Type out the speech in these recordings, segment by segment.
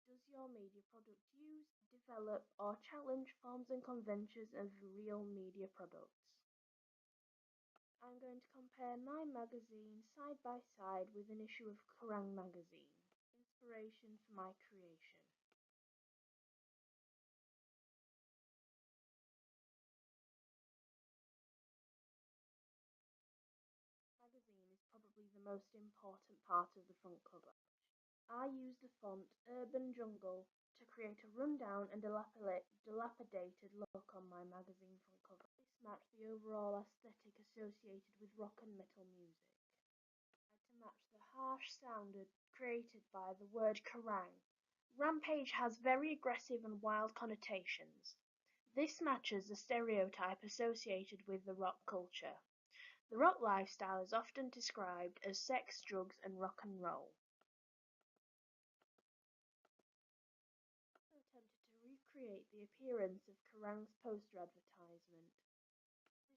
Does your media product use, develop, or challenge forms and conventions of real media products? I'm going to compare my magazine side by side with an issue of Kerrang magazine. Inspiration for my creation. Magazine is probably the most important part of the front cover. I use the font Urban Jungle to create a rundown and dilapidated look on my magazine front cover. This matched the overall aesthetic associated with rock and metal music. To match the harsh sound created by the word Kerrang! Rampage has very aggressive and wild connotations. This matches the stereotype associated with the rock culture. The rock lifestyle is often described as sex, drugs, and rock and roll. I attempted to recreate the appearance of Kerrang's poster advertisement.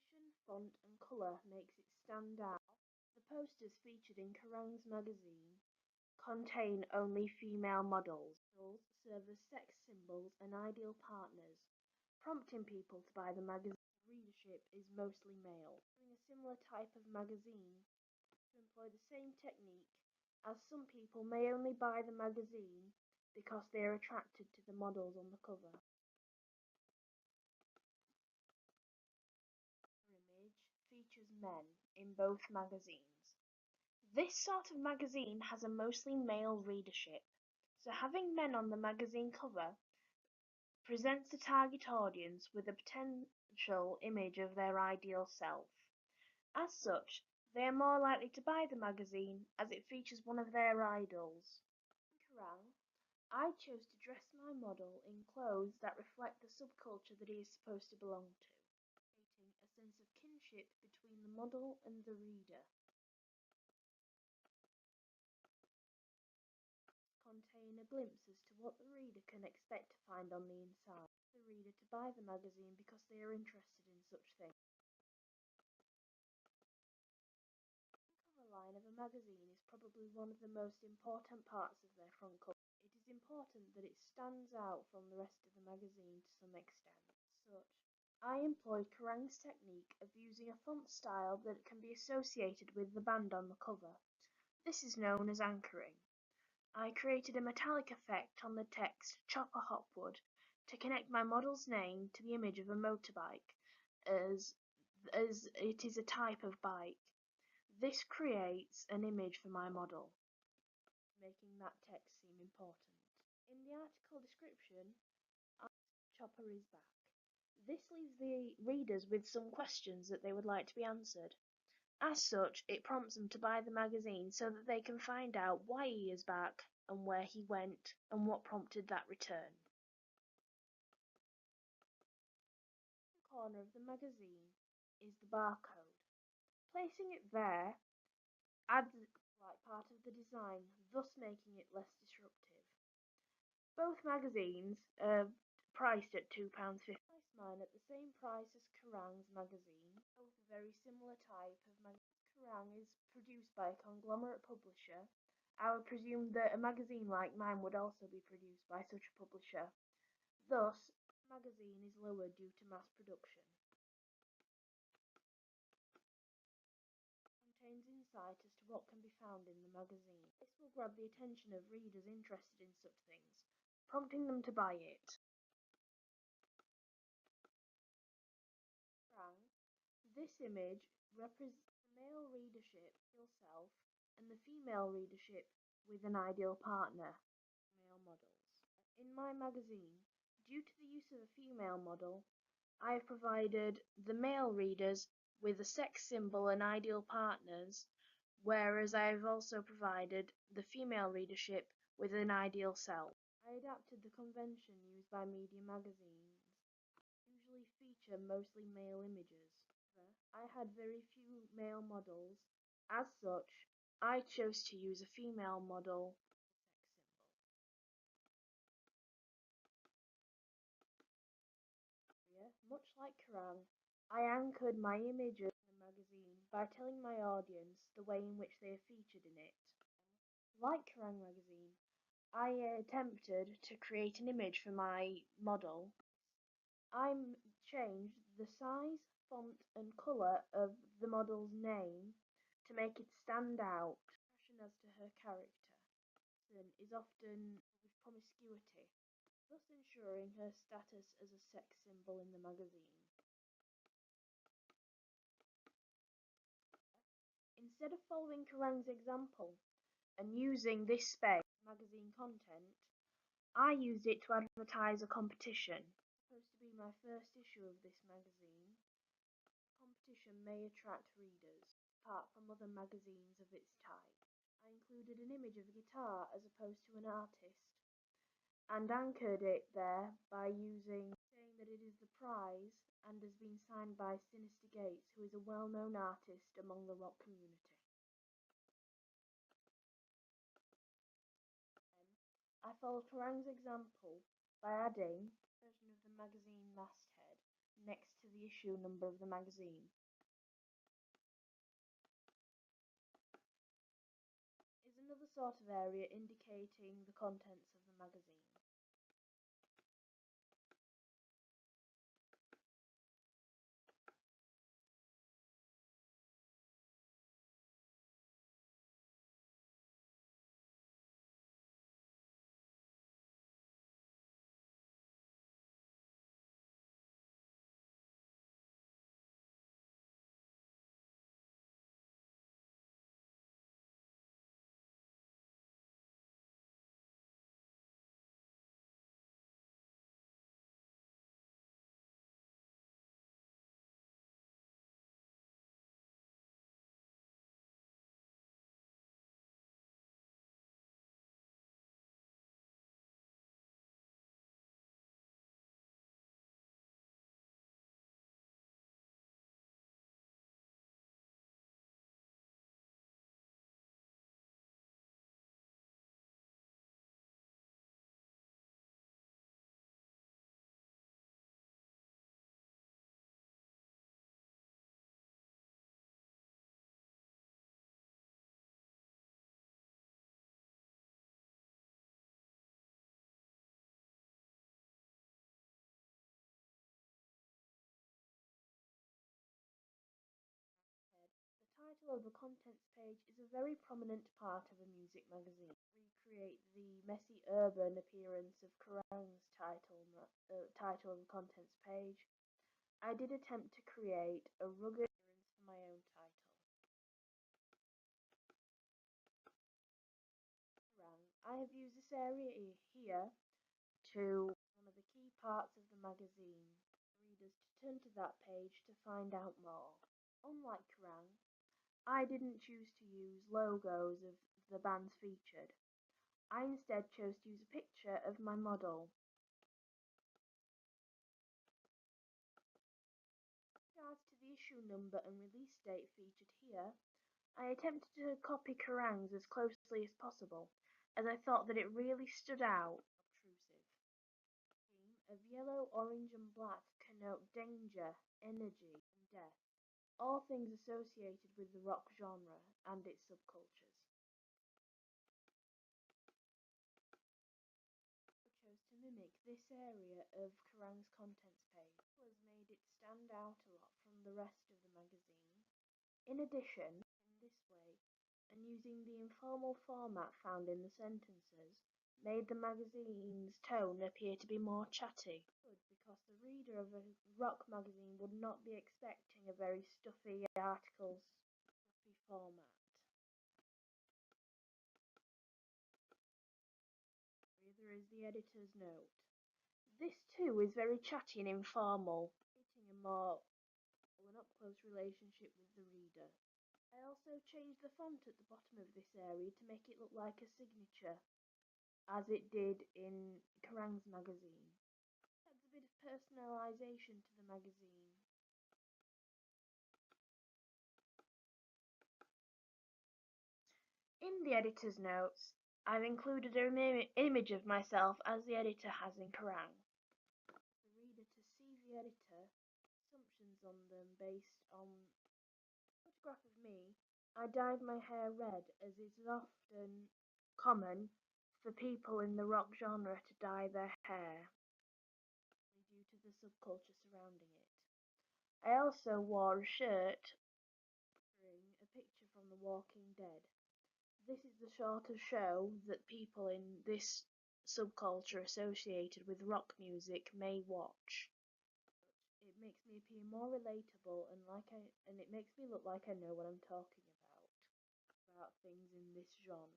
Position, font, and colour makes it stand out. The posters featured in Kerrang's magazine contain only female models. Models serve as sex symbols and ideal partners, prompting people to buy the magazine. Readership is mostly male. Doing a similar type of magazine to employ the same technique, as some people may only buy the magazine because they are attracted to the models on the cover. Image features men in both magazines. This sort of magazine has a mostly male readership, so having men on the magazine cover presents the target audience with a potential image of their ideal self. As such, they are more likely to buy the magazine as it features one of their idols. In Kerrang, I chose to dress my model in clothes that reflect the subculture that he is supposed to belong to, creating a sense of kinship between the model and the reader. Contain a glimpse as to what the reader can expect to find on the inside. The reader to buy the magazine because they are interested in such things. The cover line of a magazine is probably one of the most important parts of their front cover. It is important that it stands out from the rest of the magazine to some extent. As such, I employed Kerrang's technique of using a font style that can be associated with the band on the cover. This is known as anchoring. I created a metallic effect on the text Chopper Hopwood to connect my model's name to the image of a motorbike, as, as it is a type of bike. This creates an image for my model, making that text seem important. In the article description, Chopper is back. This leaves the readers with some questions that they would like to be answered. As such, it prompts them to buy the magazine so that they can find out why he is back and where he went and what prompted that return. In the corner of the magazine is the barcode. Placing it there adds like part of the design, thus making it less disruptive. Both magazines are priced at £2.50. I priced mine at the same price as Kerrang's magazine. Both a very similar type of magazine. Kerrang is produced by a conglomerate publisher. I would presume that a magazine like mine would also be produced by such a publisher. Thus, the magazine is lower due to mass production. It contains insight as to what can be found in the magazine. This will grab the attention of readers interested in such things, prompting them to buy it. Kerrang! This image represents the male readership, ideal self, and the female readership with an ideal partner, male models. In my magazine, due to the use of a female model, I have provided the male readers with a sex symbol and ideal partners, whereas I have also provided the female readership with an ideal self. I adapted the convention used by media magazines, usually feature mostly male images. I had very few male models. As such, I chose to use a female model sex symbol. Much like Kerrang, I anchored my images in the magazine by telling my audience the way in which they are featured in it. Like Kerrang magazine, I attempted to create an image for my model. I changed the size, font, and colour of the model's name to make it stand out. Expression as to her character is often with promiscuity, thus ensuring her status as a sex symbol in the magazine. Instead of following Kerrang's example and using this space for magazine content, I used it to advertise a competition. Supposed to be my first issue of this magazine. The competition may attract readers, apart from other magazines of its type. I included an image of a guitar as opposed to an artist, and anchored it there by saying that it is the prize and has been signed by Sinister Gates, who is a well-known artist among the rock community. I followed Kerrang's example by adding a version of the magazine masthead next to the issue number of the magazine. Is another sort of area indicating the contents of the magazine. The title of the contents page is a very prominent part of a music magazine. Recreate the messy urban appearance of Kerrang's title of the contents page. I did attempt to create a rugged appearance for my own title. Kerrang! I have used this area here to one of the key parts of the magazine. Readers to turn to that page to find out more. Unlike Kerrang, I didn't choose to use logos of the bands featured. I instead chose to use a picture of my model. With regards to the issue number and release date featured here, I attempted to copy Kerrang's as closely as possible, as I thought that it really stood out obtrusive. The theme of yellow, orange and black connote danger, energy and death, all things associated with the rock genre and its subcultures. I chose to mimic this area of Kerrang's contents page, as made it stand out a lot from the rest of the magazine. In addition, in this way, and using the informal format found in the sentences, made the magazine's tone appear to be more chatty. Good, because the reader of a rock magazine would not be expecting a very stuffy articles, stuffy format. There is the editor's note. This too is very chatty and informal, creating a more an up-close relationship with the reader. I also changed the font at the bottom of this area to make it look like a signature, as it did in Kerrang's magazine. It adds a bit of personalisation to the magazine. In the editor's notes, I've included an image of myself as the editor has in Kerrang! The reader to see the editor, assumptions on them based on a photograph of me. I dyed my hair red, as is often common for people in the rock genre to dye their hair due to the subculture surrounding it. I also wore a shirt featuring a picture from The Walking Dead. This is the sort of show that people in this subculture associated with rock music may watch. It makes me appear more relatable and it makes me look like I know what I'm talking about things in this genre.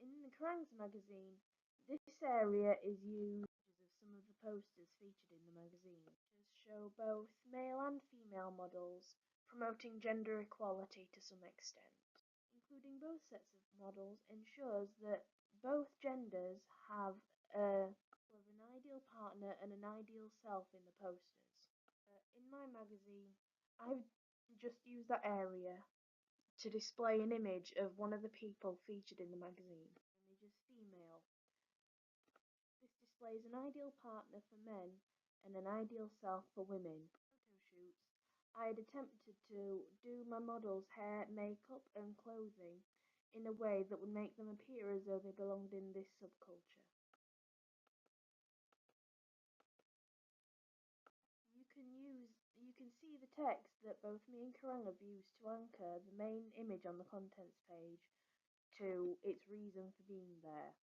In the Kerrang's magazine, this area is used of some of the posters featured in the magazine. Pictures show both male and female models, promoting gender equality to some extent. Including both sets of models ensures that both genders have an ideal partner and an ideal self in the posters. In my magazine, I've just used that area to display an image of one of the people featured in the magazine. The image is female. This displays an ideal partner for men and an ideal self for women. Photo shoots. I had attempted to do my models' hair, makeup, and clothing in a way that would make them appear as though they belonged in this subculture. You can see the text that both me and Kerrang have used to anchor the main image on the contents page to its reason for being there.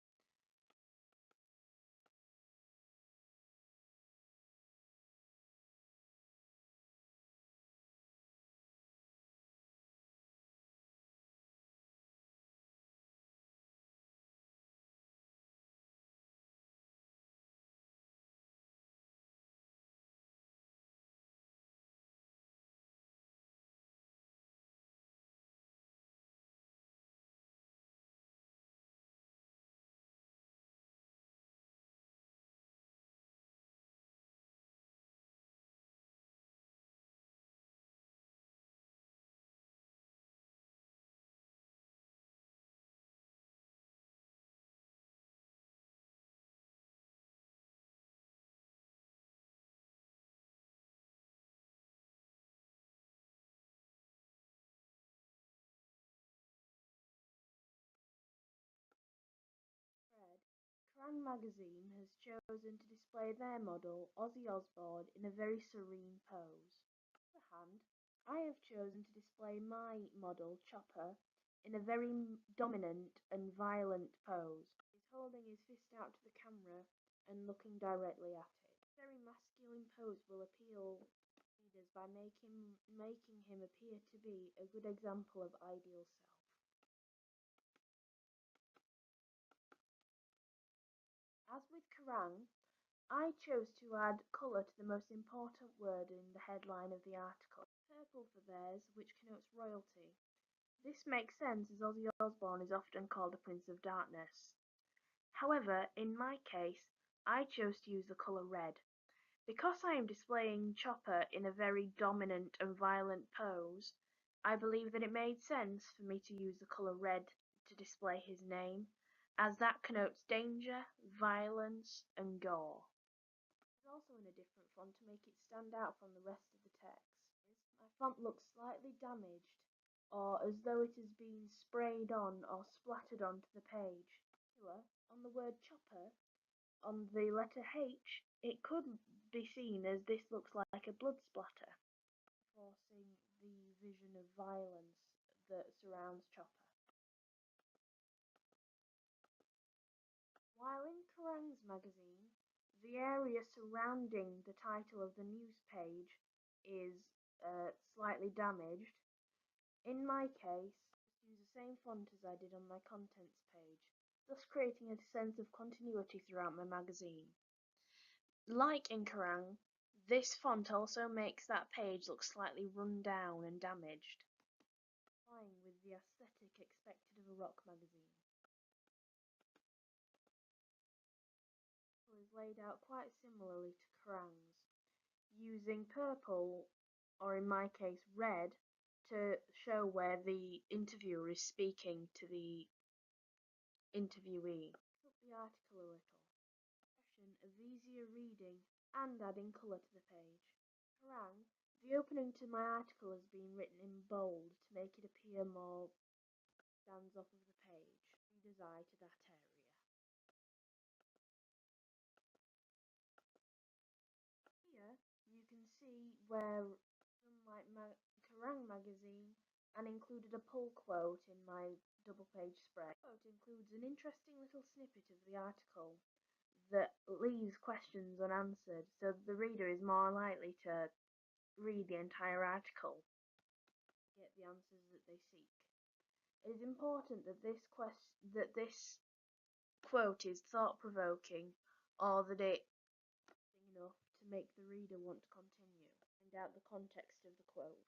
Kerrang magazine has chosen to display their model, Ozzy Osbourne, in a very serene pose. On the other hand, I have chosen to display my model, Chopper, in a very dominant and violent pose. He's holding his fist out to the camera and looking directly at it. This very masculine pose will appeal to readers by making him appear to be a good example of ideal self. As with Kerrang, I chose to add colour to the most important word in the headline of the article. Purple for theirs, which connotes royalty. This makes sense as Ozzy Osbourne is often called a Prince of Darkness. However, in my case, I chose to use the colour red. Because I am displaying Chopper in a very dominant and violent pose, I believe that it made sense for me to use the colour red to display his name, as that connotes danger, violence, and gore. It's also in a different font to make it stand out from the rest of the text. My font looks slightly damaged, or as though it has been sprayed on or splattered onto the page. On the word chopper, on the letter H, it could be seen as this looks like a blood splatter, forcing the vision of violence that surrounds Chopper. While in Kerrang's magazine, the area surrounding the title of the news page is slightly damaged. In my case, I use the same font as I did on my contents page, thus creating a sense of continuity throughout my magazine. Like in Kerrang, this font also makes that page look slightly run down and damaged, complying with the aesthetic expected of a rock magazine. Is laid out quite similarly to Kerrang's, using purple, or in my case red, to show where the interviewer is speaking to the interviewee. Up the article a little. Of easier reading and adding colour to the page. Kerrang The opening to my article has been written in bold to make it appear more stands off of the page. Reader's eye to that area. Here you can see where from like Kerrang magazine and included a pull quote in my double page spread. The quote includes an interesting little snippet of the article that leaves questions unanswered, so the reader is more likely to read the entire article to get the answers that they seek. It is important that this quote is thought-provoking, or that it is enough to make the reader want to continue. Find out the context of the quote.